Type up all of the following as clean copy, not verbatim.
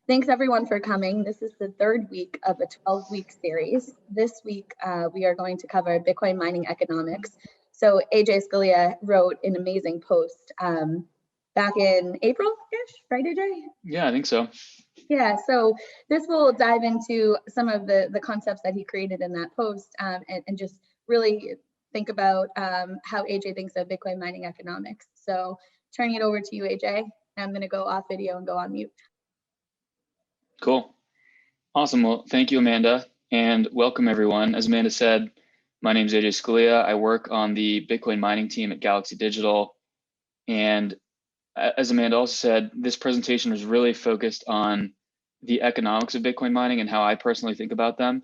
Thanks everyone for coming. This is the third week of a 12-week series. This week, we are going to cover Bitcoin mining economics. So AJ Scalia wrote an amazing post back in April-ish, right, AJ? Yeah, I think so. Yeah, so this will dive into some of the concepts that he created in that post and just really think about how AJ thinks of Bitcoin mining economics. So turning it over to you, AJ. I'm going to go off video and go on mute. Cool. Awesome. Well, thank you, Amanda, and welcome everyone. As Amanda said, my name is AJ Scalia. I work on the Bitcoin mining team at Galaxy Digital. And as Amanda also said, this presentation is really focused on the economics of Bitcoin mining and how I personally think about them,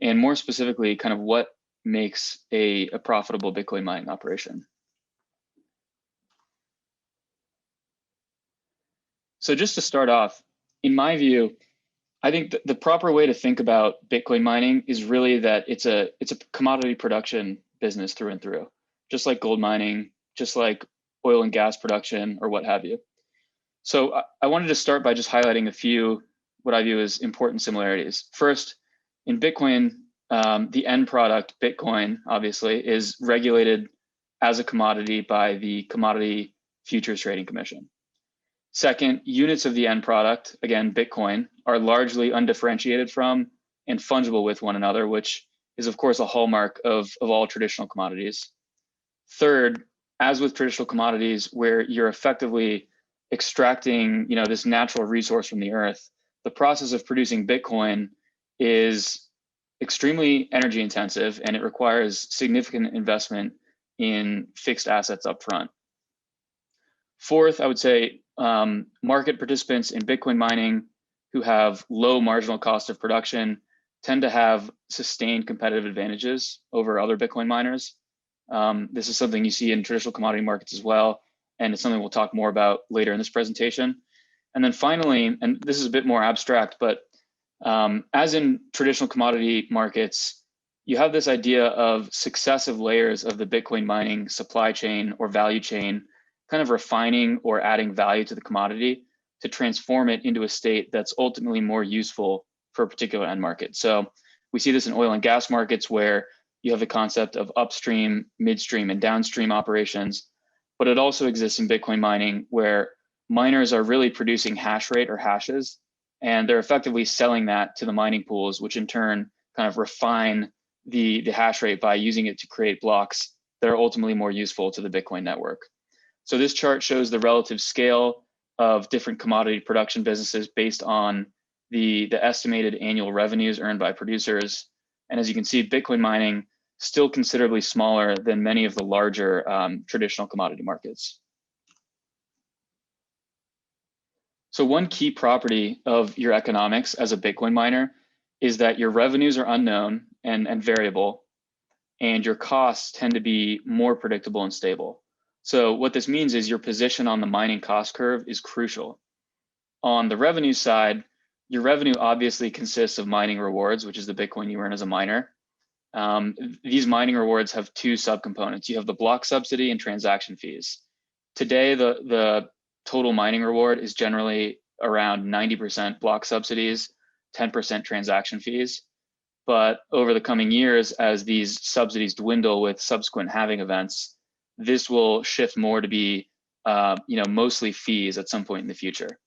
and more specifically, kind of what makes a profitable Bitcoin mining operation. So just to start off, in my view, I think the proper way to think about Bitcoin mining is really that it's a commodity production business through and through, just like gold mining, just like oil and gas production, or what have you. So I wanted to start by just highlighting a few what I view as important similarities. First, in Bitcoin, the end product, Bitcoin, obviously, is regulated as a commodity by the Commodity Futures Trading Commission. Second, units of the end product, again, Bitcoin, are largely undifferentiated from and fungible with one another, which is, of course, a hallmark of all traditional commodities. Third, as with traditional commodities, where you're effectively extracting, this natural resource from the earth, the process of producing Bitcoin is extremely energy intensive, and it requires significant investment in fixed assets up front. Fourth, I would say market participants in Bitcoin mining who have low marginal cost of production tend to have sustained competitive advantages over other Bitcoin miners. This is something you see in traditional commodity markets as well, and it's something we'll talk more about later in this presentation. And then finally, and this is a bit more abstract, but as in traditional commodity markets, you have this idea of successive layers of the Bitcoin mining supply chain or value chain, kind of refining or adding value to the commodity to transform it into a state that's ultimately more useful for a particular end market. So we see this in oil and gas markets where you have the concept of upstream, midstream, and downstream operations, but it also exists in Bitcoin mining where miners are really producing hash rate or hashes, and they're effectively selling that to the mining pools, which in turn kind of refine the hash rate by using it to create blocks that are ultimately more useful to the Bitcoin network. So this chart shows the relative scale of different commodity production businesses based on the estimated annual revenues earned by producers. And as you can see, Bitcoin mining still considerably smaller than many of the larger traditional commodity markets. So one key property of your economics as a Bitcoin miner is that your revenues are unknown and variable, and your costs tend to be more predictable and stable. So what this means is your position on the mining cost curve is crucial. On the revenue side, your revenue obviously consists of mining rewards, which is the Bitcoin you earn as a miner. These mining rewards have two subcomponents. You have the block subsidy and transaction fees. Today, the total mining reward is generally around 90% block subsidies, 10% transaction fees. But over the coming years, as these subsidies dwindle with subsequent halving events, this will shift more to be mostly fees at some point in the future.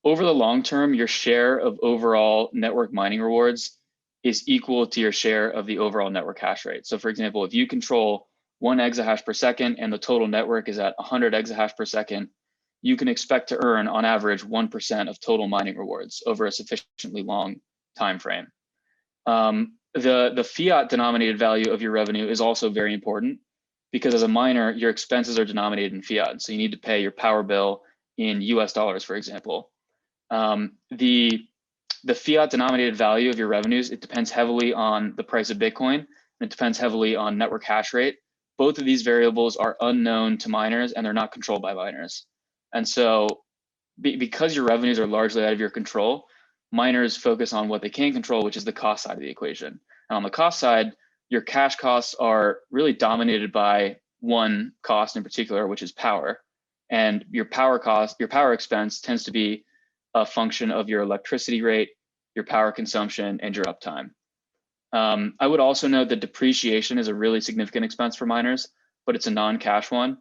Over the long term, your share of overall network mining rewards is equal to your share of the overall network hash rate. So for example, if you control 1 exahash per second and the total network is at 100 exahash per second, you can expect to earn on average 1% of total mining rewards over a sufficiently long time frame. The fiat denominated value of your revenue is also very important because as a miner, your expenses are denominated in fiat. So you need to pay your power bill in US dollars, for example. The fiat denominated value of your revenues, it depends heavily on the price of Bitcoin, and it depends heavily on network hash rate. Both of these variables are unknown to miners and they're not controlled by miners. And so because your revenues are largely out of your control, miners focus on what they can control, which is the cost side of the equation. And on the cost side, your cash costs are really dominated by one cost in particular, which is power. And your power expense tends to be a function of your electricity rate, your power consumption, and your uptime. I would also note that depreciation is a really significant expense for miners, but it's a non-cash one.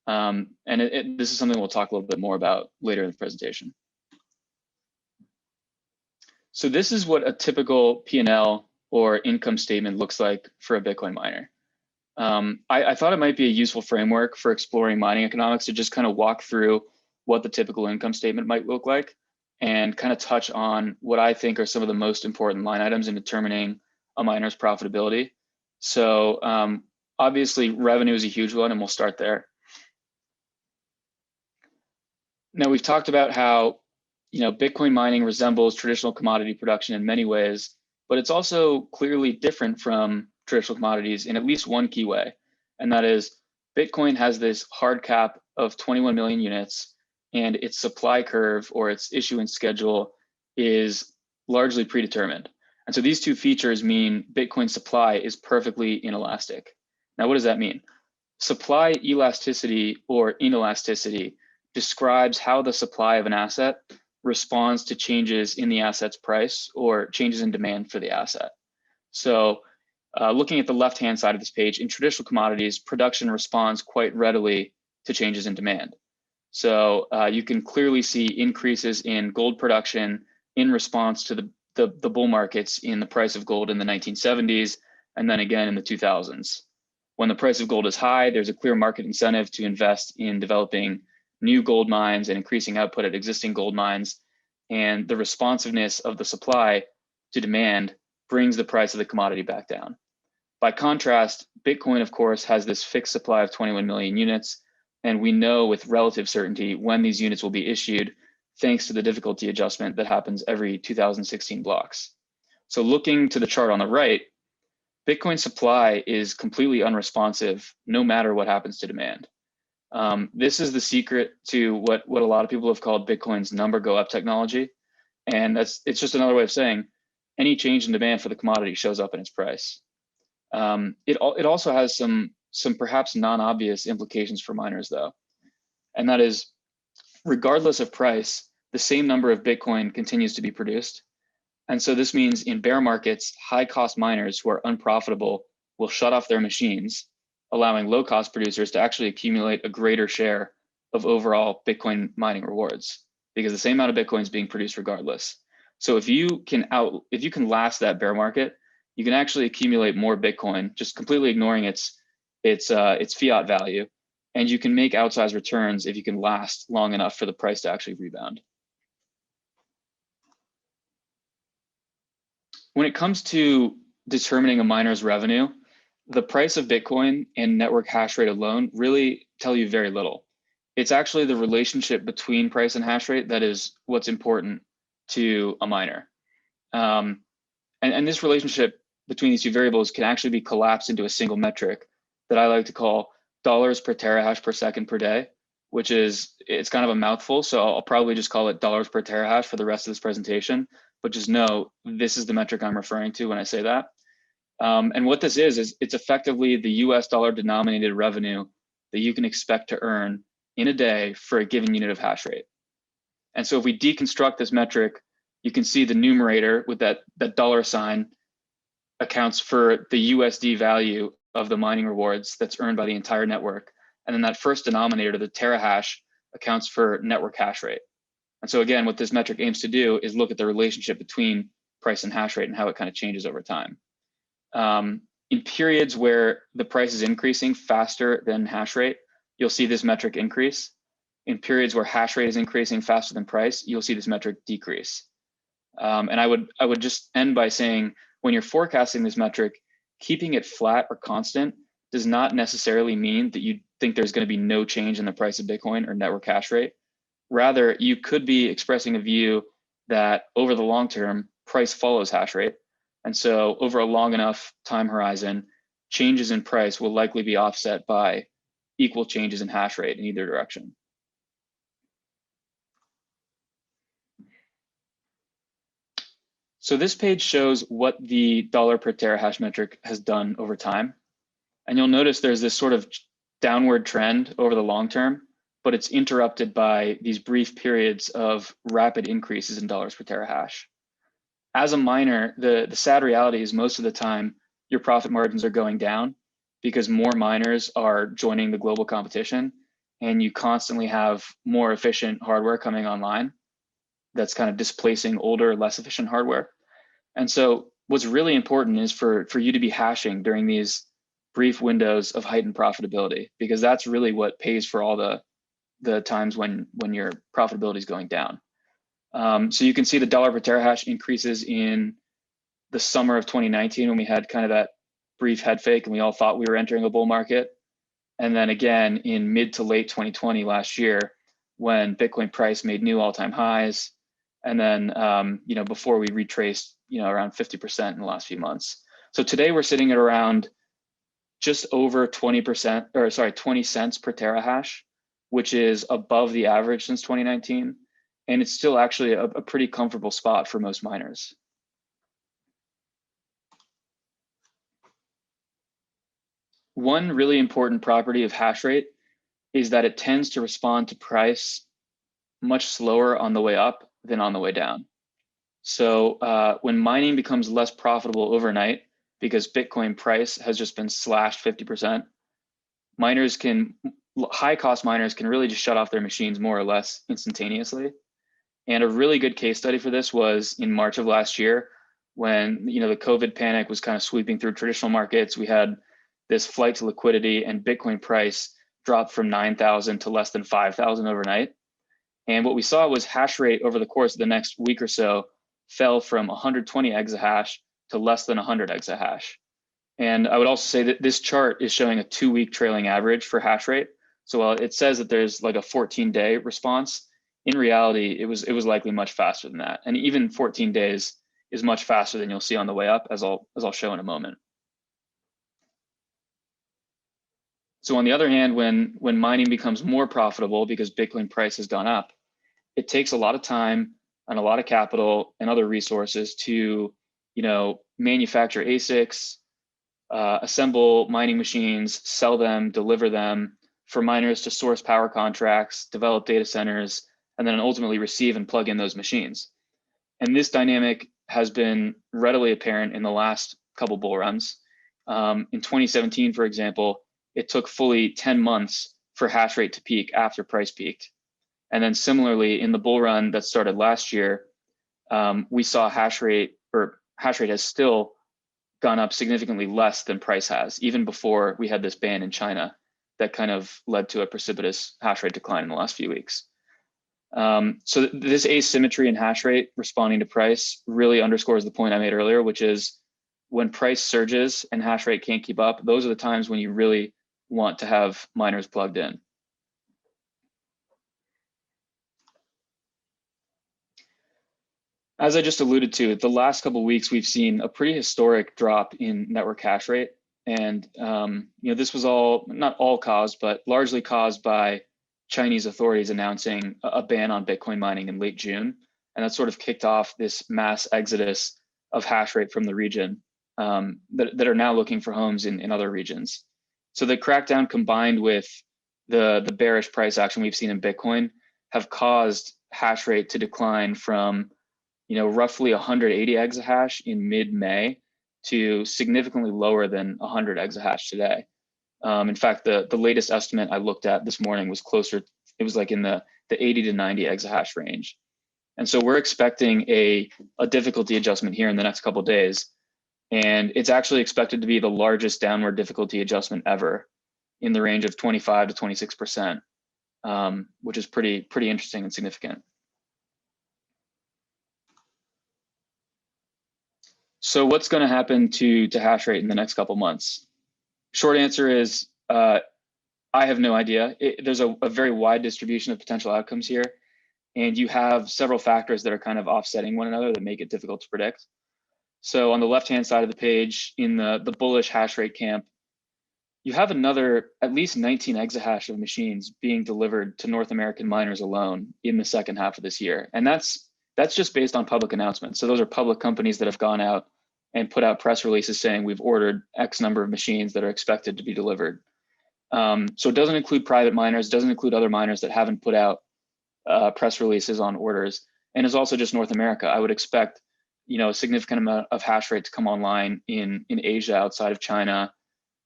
And this is something we'll talk a little bit more about later in the presentation. So this is what a typical P&L or income statement looks like for a Bitcoin miner. I thought it might be a useful framework for exploring mining economics to just kind of walk through what the typical income statement might look like and kind of touch on what I think are some of the most important line items in determining a miner's profitability. So obviously revenue is a huge one, and we'll start there. Now we've talked about how Bitcoin mining resembles traditional commodity production in many ways, but it's also clearly different from traditional commodities in at least one key way, and that is Bitcoin has this hard cap of 21 million units, and its supply curve or its issuance schedule is largely predetermined. And so these two features mean Bitcoin supply is perfectly inelastic. Now, what does that mean? Supply elasticity or inelasticity describes how the supply of an asset responds to changes in the asset's price or changes in demand for the asset. So looking at the left-hand side of this page, in traditional commodities, production responds quite readily to changes in demand. So you can clearly see increases in gold production in response to the bull markets in the price of gold in the 1970s, and then again in the 2000s. When the price of gold is high, there's a clear market incentive to invest in developing new gold mines and increasing output at existing gold mines. And the responsiveness of the supply to demand brings the price of the commodity back down. By contrast, Bitcoin, of course, has this fixed supply of 21 million units, and we know with relative certainty when these units will be issued, thanks to the difficulty adjustment that happens every 2016 blocks. So looking to the chart on the right, Bitcoin supply is completely unresponsive no matter what happens to demand. This is the secret to what a lot of people have called Bitcoin's number go up technology. And it's just another way of saying any change in demand for the commodity shows up in its price. It also has some perhaps non-obvious implications for miners though. And that is, regardless of price, the same number of Bitcoin continues to be produced. And so this means in bear markets, high cost miners who are unprofitable will shut off their machines, allowing low cost producers to actually accumulate a greater share of overall Bitcoin mining rewards, because the same amount of Bitcoin is being produced regardless. So if you can last that bear market, you can actually accumulate more Bitcoin, just completely ignoring its fiat value, and you can make outsized returns if you can last long enough for the price to actually rebound. When it comes to determining a miner's revenue, the price of Bitcoin and network hash rate alone really tell you very little. It's actually the relationship between price and hash rate that is what's important to a miner. And this relationship between these two variables can actually be collapsed into a single metric that I like to call dollars per terahash per second per day, which is, it's kind of a mouthful. So I'll probably just call it dollars per terahash for the rest of this presentation, but just know this is the metric I'm referring to when I say that. And what this is it's effectively the US dollar denominated revenue that you can expect to earn in a day for a given unit of hash rate. And so if we deconstruct this metric, you can see the numerator with that dollar sign accounts for the USD value of the mining rewards that's earned by the entire network. And then that first denominator, the terahash, accounts for network hash rate. And so again, what this metric aims to do is look at the relationship between price and hash rate and how it kind of changes over time. In periods where the price is increasing faster than hash rate, you'll see this metric increase. In periods where hash rate is increasing faster than price, you'll see this metric decrease. And I would just end by saying, when you're forecasting this metric, keeping it flat or constant does not necessarily mean that you think there's going to be no change in the price of Bitcoin or network hash rate. Rather, you could be expressing a view that over the long term, price follows hash rate. And so over a long enough time horizon, changes in price will likely be offset by equal changes in hash rate in either direction. So this page shows what the dollar per terahash metric has done over time. And you'll notice there's this sort of downward trend over the long term. but it's interrupted by these brief periods of rapid increases in dollars per terahash. As a miner, the sad reality is most of the time your profit margins are going down because more miners are joining the global competition, and you constantly have more efficient hardware coming online that's kind of displacing older, less efficient hardware. And so what's really important is for you to be hashing during these brief windows of heightened profitability, because that's really what pays for all the times when your profitability is going down. So you can see the dollar per terahash increases in the summer of 2019 when we had kind of that brief head fake and we all thought we were entering a bull market. And then again in mid to late 2020 last year, when Bitcoin price made new all-time highs. And then, before we retraced, around 50% in the last few months. So today we're sitting at around just over 20 cents per terahash, which is above the average since 2019. And it's still actually a pretty comfortable spot for most miners. One really important property of hash rate is that it tends to respond to price much slower on the way up than on the way down. So when mining becomes less profitable overnight because Bitcoin price has just been slashed 50%, high cost miners can really just shut off their machines more or less instantaneously. And a really good case study for this was in March of last year when the COVID panic was kind of sweeping through traditional markets. We had this flight to liquidity and Bitcoin price dropped from 9,000 to less than 5,000 overnight. And what we saw was hash rate over the course of the next week or so fell from 120 exahash to less than 100 exahash. And I would also say that this chart is showing a 2-week trailing average for hash rate. So while it says that there's like a 14-day response, in reality, it was likely much faster than that. And even 14 days is much faster than you'll see on the way up, as I'll show in a moment. So on the other hand, when mining becomes more profitable because Bitcoin price has gone up, it takes a lot of time and a lot of capital and other resources to, manufacture ASICs, assemble mining machines, sell them, deliver them, for miners to source power contracts, develop data centers, and then ultimately receive and plug in those machines. And this dynamic has been readily apparent in the last couple bull runs. In 2017, for example, it took fully 10 months for hash rate to peak after price peaked. And then similarly, in the bull run that started last year, we saw hash rate has still gone up significantly less than price has, even before we had this ban in China that kind of led to a precipitous hash rate decline in the last few weeks. So this asymmetry in hash rate responding to price really underscores the point I made earlier, which is when price surges and hash rate can't keep up, those are the times when you really want to have miners plugged in. As I just alluded to, the last couple of weeks, we've seen a pretty historic drop in network hash rate. And this was not all caused, but largely caused by Chinese authorities announcing a ban on Bitcoin mining in late June. And that sort of kicked off this mass exodus of hash rate from the region that are now looking for homes in other regions. So the crackdown combined with the bearish price action we've seen in Bitcoin have caused hash rate to decline from roughly 180 exahash in mid-May to significantly lower than 100 exahash today. In fact, the latest estimate I looked at this morning was closer, it was like in the 80 to 90 exahash range. And so we're expecting a difficulty adjustment here in the next couple of days. And it's actually expected to be the largest downward difficulty adjustment ever in the range of 25 to 26%, which is pretty interesting and significant. So what's going to happen to hash rate in the next couple months? Short answer is I have no idea. There's a very wide distribution of potential outcomes here, and you have several factors that are kind of offsetting one another that make it difficult to predict. So on the left-hand side of the page, in the bullish hash rate camp, you have another at least 19 exahash of machines being delivered to North American miners alone in the second half of this year. And that's just based on public announcements. So those are public companies that have gone out and put out press releases saying we've ordered X number of machines that are expected to be delivered. So it doesn't include private miners, doesn't include other miners that haven't put out press releases on orders, and is also just North America. I would expect, a significant amount of hash rate to come online in Asia outside of China,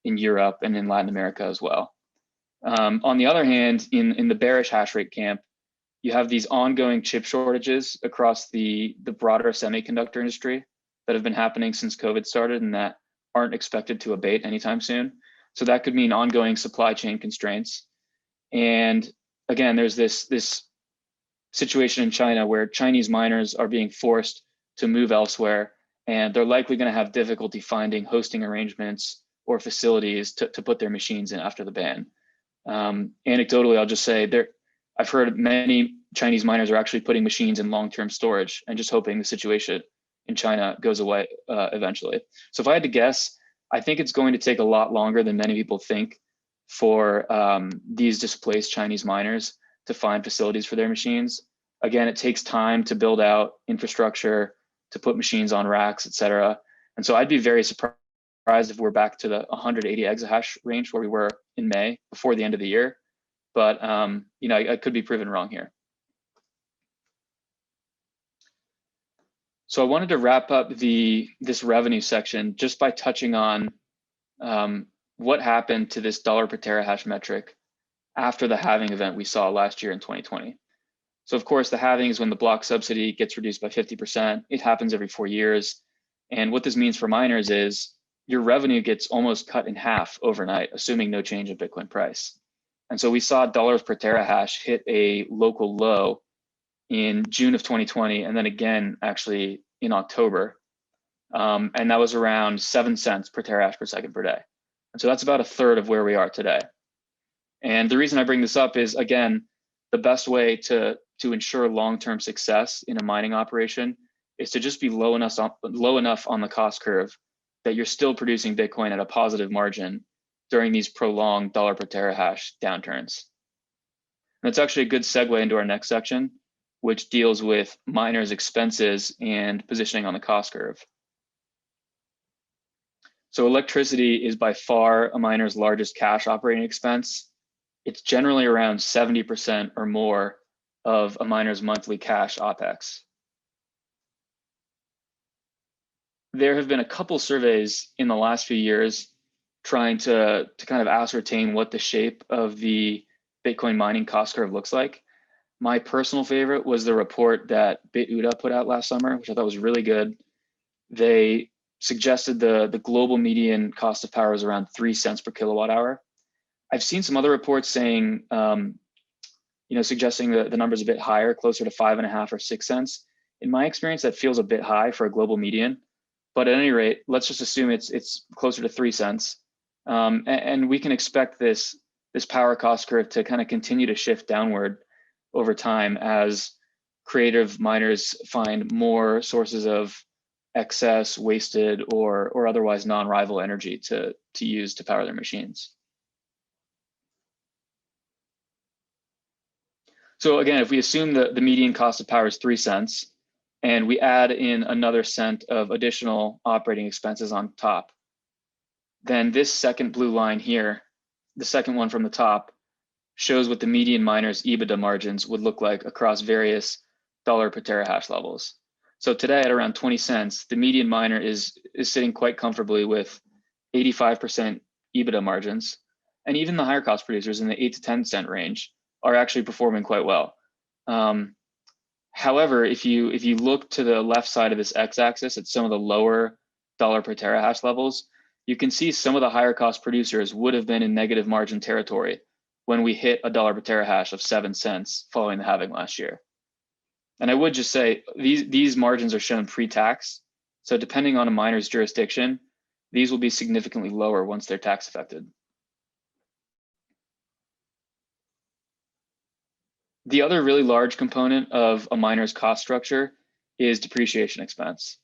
in Europe, and in Latin America as well. On the other hand, in the bearish hash rate camp, you have these ongoing chip shortages across the broader semiconductor industry that have been happening since COVID started and that aren't expected to abate anytime soon. So that could mean ongoing supply chain constraints. And again, there's this situation in China where Chinese miners are being forced to move elsewhere, and they're likely going to have difficulty finding hosting arrangements or facilities to put their machines in after the ban. Anecdotally, I'll just say I've heard many Chinese miners are actually putting machines in long-term storage and just hoping the situation in China goes away eventually. So if I had to guess, I think it's going to take a lot longer than many people think for these displaced Chinese miners to find facilities for their machines. Again, it takes time to build out infrastructure, to put machines on racks, et cetera. And so I'd be very surprised if we're back to the 180 exahash range where we were in May before the end of the year. But I could be proven wrong here. So I wanted to wrap up this revenue section just by touching on what happened to this dollar per terahash metric after the halving event we saw last year in 2020. So of course, the halving is when the block subsidy gets reduced by 50%. It happens every 4 years. And what this means for miners is your revenue gets almost cut in half overnight, assuming no change in Bitcoin price. And so we saw dollars per terahash hit a local low in June of 2020, and then again, actually in October. And that was around 7 cents per terahash per second per day. And so that's about a third of where we are today. And the reason I bring this up is, again, the best way to ensure long-term success in a mining operation is to just be low enough on the cost curve that you're still producing Bitcoin at a positive margin during these prolonged dollar per terahash downturns. And that's actually a good segue into our next section, which deals with miners' expenses and positioning on the cost curve. So electricity is by far a miner's largest cash operating expense. It's generally around 70% or more of a miner's monthly cash OPEX. There have been a couple surveys in the last few years trying to kind of ascertain what the shape of the Bitcoin mining cost curve looks like. My personal favorite was the report that BitUda put out last summer, which I thought was really good. They suggested the global median cost of power is around 3 cents per kilowatt hour. I've seen some other reports saying, suggesting that the number's a bit higher, closer to 5.5 or 6 cents. In my experience, that feels a bit high for a global median. But at any rate, let's just assume it's closer to 3 cents. And we can expect this power cost curve to kind of continue to shift downward over time as creative miners find more sources of excess, wasted, or otherwise non-rival energy to use to power their machines. So again, if we assume that the median cost of power is 3 cents, and we add in another cent of additional operating expenses on top, then this second blue line here, the second one from the top, shows what the median miner's EBITDA margins would look like across various dollar per terahash levels. So today at around 20 cents, the median miner is sitting quite comfortably with 85% EBITDA margins. And even the higher cost producers in the 8 to 10 cent range are actually performing quite well. However, if you look to the left side of this x-axis at some of the lower dollar per terahash levels, you can see some of the higher cost producers would have been in negative margin territory when we hit a dollar per terahash of 7 cents following the halving last year. And I would just say these margins are shown pre-tax. So depending on a miner's jurisdiction, these will be significantly lower once they're tax affected. The other really large component of a miner's cost structure is depreciation expense.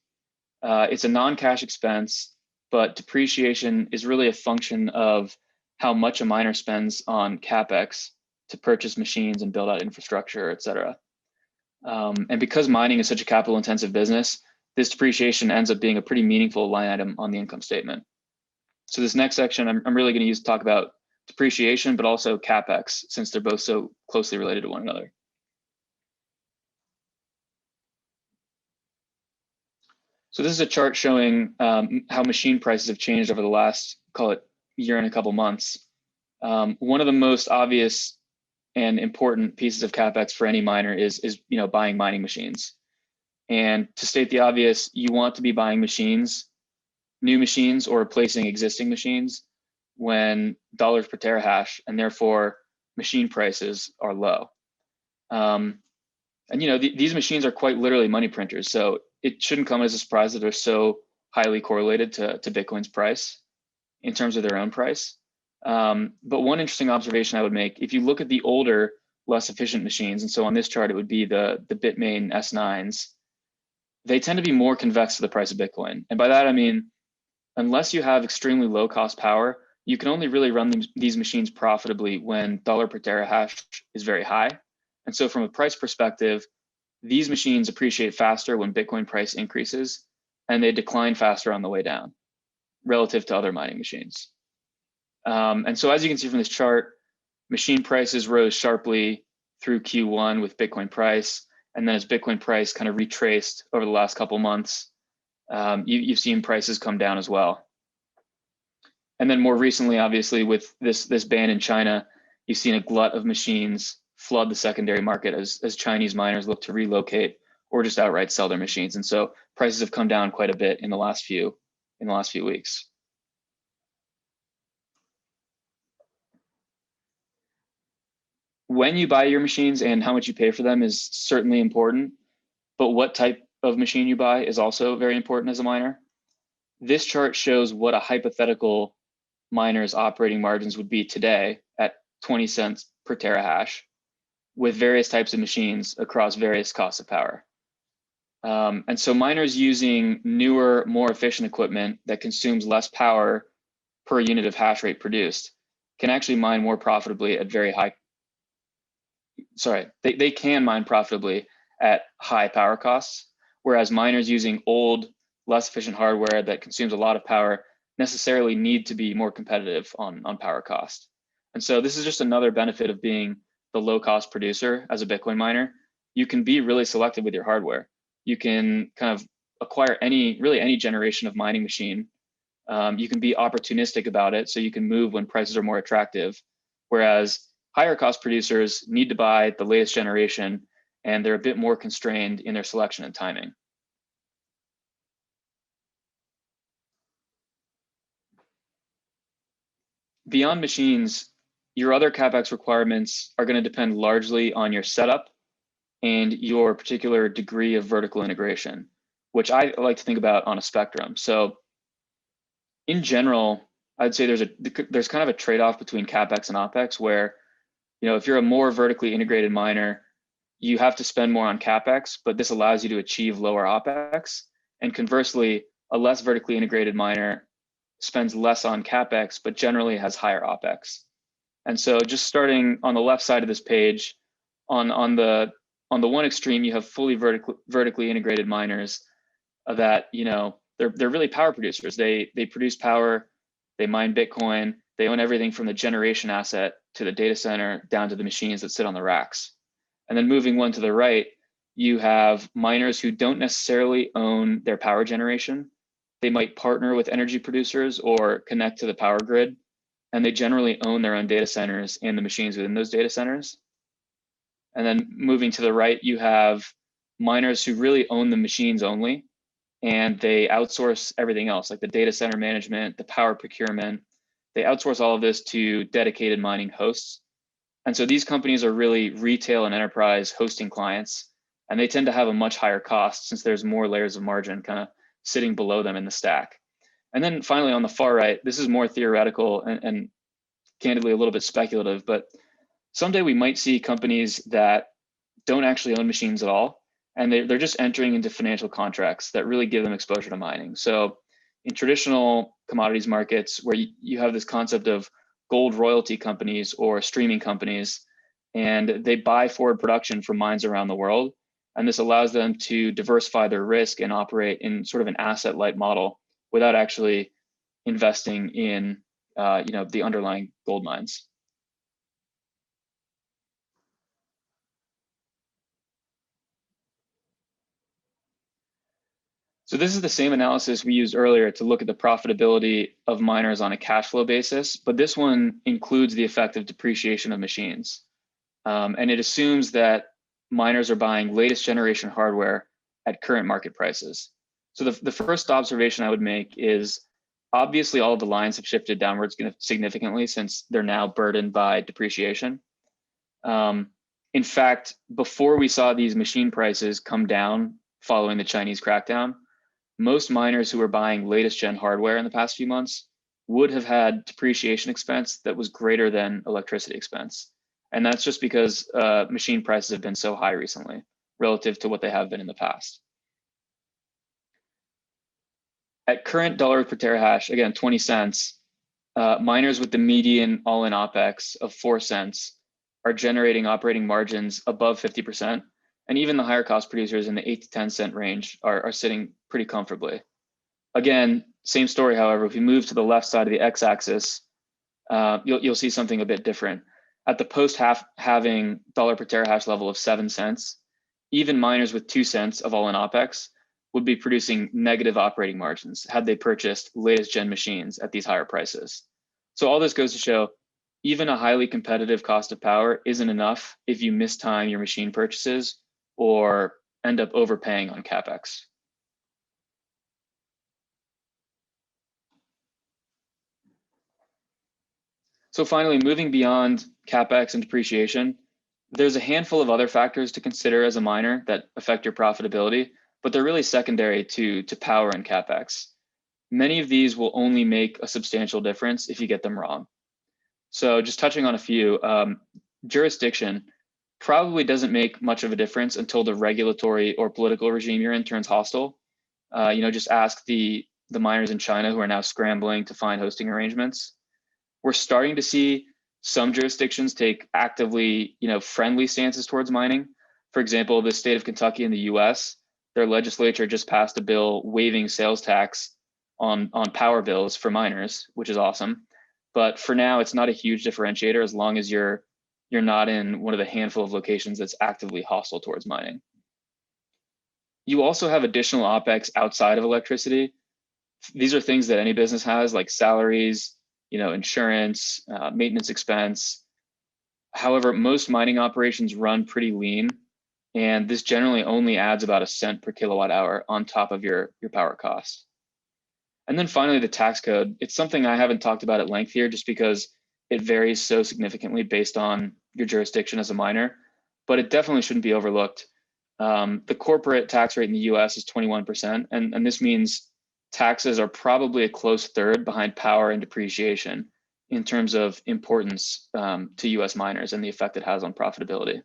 It's a non-cash expense, but depreciation is really a function of how much a miner spends on CapEx to purchase machines and build out infrastructure, et cetera. And because mining is such a capital intensive business, this depreciation ends up being a pretty meaningful line item on the income statement. So this next section, I'm really going to talk about depreciation, but also CapEx, since they're both so closely related to one another. So this is a chart showing how machine prices have changed over the last, call it, year and a couple months. One of the most obvious and important pieces of CapEx for any miner is buying mining machines. And to state the obvious, you want to be buying machines, new machines, or replacing existing machines when dollars per terahash, and therefore machine prices are low. And these machines are quite literally money printers, so it shouldn't come as a surprise that they're so highly correlated to Bitcoin's price in terms of their own price. But one interesting observation I would make, if you look at the older, less efficient machines, and so on this chart, it would be the Bitmain S9s, they tend to be more convex to the price of Bitcoin. And by that, I mean, unless you have extremely low cost power, you can only really run these machines profitably when dollar per terahash is very high. And so from a price perspective, these machines appreciate faster when Bitcoin price increases, and they decline faster on the way down relative to other mining machines. And so as you can see from this chart, machine prices rose sharply through Q1 with Bitcoin price. And then as Bitcoin price kind of retraced over the last couple months, you've seen prices come down as well. And then more recently, obviously, with this ban in China, you've seen a glut of machines flood the secondary market as Chinese miners look to relocate or just outright sell their machines. And so prices have come down quite a bit in the last few weeks. When you buy your machines and how much you pay for them is certainly important, but what type of machine you buy is also very important as a miner. This chart shows what a hypothetical miner's operating margins would be today at 20 cents per terahash with various types of machines across various costs of power. And so miners using newer, more efficient equipment that consumes less power per unit of hash rate produced can actually mine more profitably at very high, they can mine profitably at high power costs, whereas miners using old, less efficient hardware that consumes a lot of power necessarily need to be more competitive on power cost. And so this is just another benefit of being the low cost producer as a Bitcoin miner. You can be really selective with your hardware. You can kind of acquire any generation of mining machine. You can be opportunistic about it, so you can move when prices are more attractive. Whereas higher cost producers need to buy the latest generation, and they're a bit more constrained in their selection and timing. Beyond machines, your other CapEx requirements are going to depend largely on your setup and your particular degree of vertical integration, which I like to think about on a spectrum. So in general, I'd say there's kind of a trade-off between CapEx and OpEx, where if you're a more vertically integrated miner, you have to spend more on CapEx, but this allows you to achieve lower OpEx. And conversely, a less vertically integrated miner spends less on CapEx, but generally has higher OpEx. And so just starting on the left side of this page, on the one extreme, you have fully vertically integrated miners that, they're really power producers. They produce power, they mine Bitcoin, they own everything from the generation asset to the data center down to the machines that sit on the racks. And then moving one to the right, you have miners who don't necessarily own their power generation. They might partner with energy producers or connect to the power grid, and they generally own their own data centers and the machines within those data centers. And then moving to the right, you have miners who really own the machines only, and they outsource everything else, like the data center management, the power procurement. They outsource all of this to dedicated mining hosts. And so these companies are really retail and enterprise hosting clients, and they tend to have a much higher cost since there's more layers of margin kind of sitting below them in the stack. And then finally on the far right, this is more theoretical and candidly a little bit speculative, but someday we might see companies that don't actually own machines at all, and they're just entering into financial contracts that really give them exposure to mining. So in traditional commodities markets where you have this concept of gold royalty companies or streaming companies, and they buy forward production from mines around the world, and this allows them to diversify their risk and operate in sort of an asset-light model without actually investing in the underlying gold mines. So this is the same analysis we used earlier to look at the profitability of miners on a cash flow basis, but this one includes the effect of depreciation of machines. And it assumes that miners are buying latest generation hardware at current market prices. So the first observation I would make is obviously all of the lines have shifted downwards significantly since they're now burdened by depreciation. In fact, before we saw these machine prices come down following the Chinese crackdown, most miners who were buying latest gen hardware in the past few months would have had depreciation expense that was greater than electricity expense. And that's just because machine prices have been so high recently relative to what they have been in the past. At current dollar per terahash, again, 20 cents, miners with the median all-in OPEX of 4 cents are generating operating margins above 50%. And even the higher cost producers in the 8 to 10 cent range are sitting pretty comfortably. Again, same story, however, if you move to the left side of the x-axis, you'll see something a bit different. At the post-halving dollar per terahash level of 7 cents, even miners with 2 cents of all-in OPEX would be producing negative operating margins had they purchased latest gen machines at these higher prices. So all this goes to show even a highly competitive cost of power isn't enough if you mistime your machine purchases or end up overpaying on CapEx. So finally, moving beyond CapEx and depreciation, there's a handful of other factors to consider as a miner that affect your profitability, but they're really secondary to power and CapEx. Many of these will only make a substantial difference if you get them wrong. So just touching on a few, jurisdiction probably doesn't make much of a difference until the regulatory or political regime you're in turns hostile. Just ask the miners in China who are now scrambling to find hosting arrangements. We're starting to see some jurisdictions take actively, friendly stances towards mining. For example, the state of Kentucky in the US, their legislature just passed a bill waiving sales tax on power bills for miners, which is awesome. But for now, it's not a huge differentiator as long as you're not in one of the handful of locations that's actively hostile towards mining. You also have additional OPEX outside of electricity. These are things that any business has, like salaries, insurance, maintenance expense. However, most mining operations run pretty lean, and this generally only adds about 1 cent per kilowatt hour on top of your power costs. And then finally, the tax code. It's something I haven't talked about at length here just because it varies so significantly based on your jurisdiction as a miner, but it definitely shouldn't be overlooked. The corporate tax rate in the US is 21%, and this means taxes are probably a close third behind power and depreciation in terms of importance to US miners and the effect it has on profitability.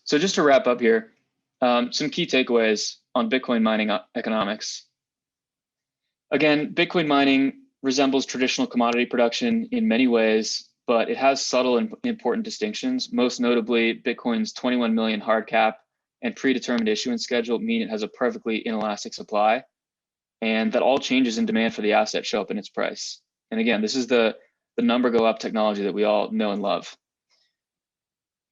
So just to wrap up here, some key takeaways on Bitcoin mining economics. Again, Bitcoin mining resembles traditional commodity production in many ways, but it has subtle and important distinctions. Most notably, Bitcoin's 21 million hard cap and predetermined issuance schedule mean it has a perfectly inelastic supply, and that all changes in demand for the asset show up in its price. And again, this is the number go up technology that we all know and love.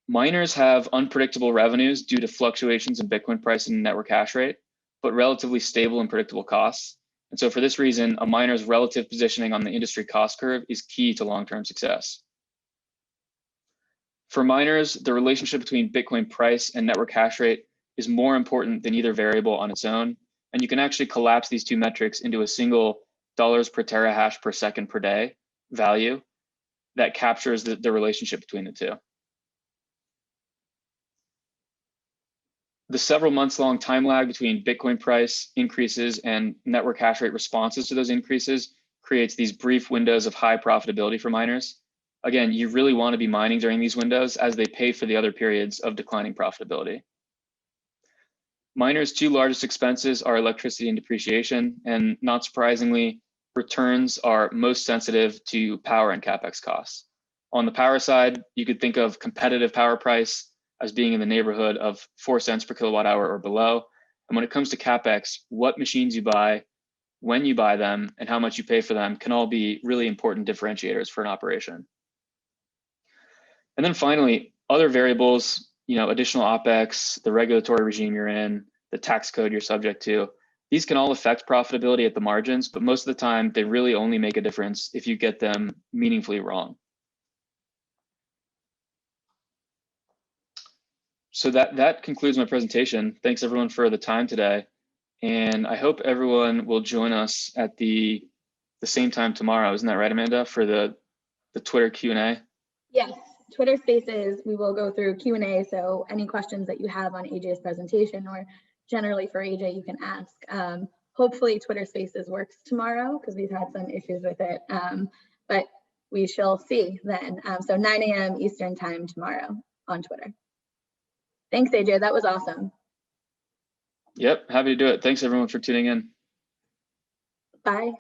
Miners have unpredictable revenues due to fluctuations in Bitcoin price and network hash rate, but relatively stable and predictable costs. And so for this reason, a miner's relative positioning on the industry cost curve is key to long-term success. For miners, the relationship between Bitcoin price and network hash rate is more important than either variable on its own. And you can actually collapse these two metrics into a single dollars per terahash per second per day value that captures the relationship between the two. The several months long time lag between Bitcoin price increases and network hash rate responses to those increases creates these brief windows of high profitability for miners. Again, you really want to be mining during these windows as they pay for the other periods of declining profitability. Miners' two largest expenses are electricity and depreciation, and not surprisingly, returns are most sensitive to power and CapEx costs. On the power side, you could think of competitive power price as being in the neighborhood of 4 cents per kilowatt hour or below, And when it comes to CapEx, what machines you buy, when you buy them, and how much you pay for them can all be really important differentiators for an operation. And then finally, other variables, additional OpEx, the regulatory regime you're in, the tax code you're subject to, these can all affect profitability at the margins, but most of the time they really only make a difference if you get them meaningfully wrong. So that concludes my presentation. Thanks everyone for the time today. And I hope everyone will join us at the same time tomorrow. Isn't that right, Amanda, for the Twitter Q&A? Yes, Twitter Spaces, we will go through Q&A. So any questions that you have on AJ's presentation or generally for AJ, you can ask. Hopefully Twitter Spaces works tomorrow because we've had some issues with it, but we shall see then. So 9 a.m. Eastern time tomorrow on Twitter. Thanks, AJ. That was awesome. Yep, happy to do it. Thanks everyone for tuning in. Bye.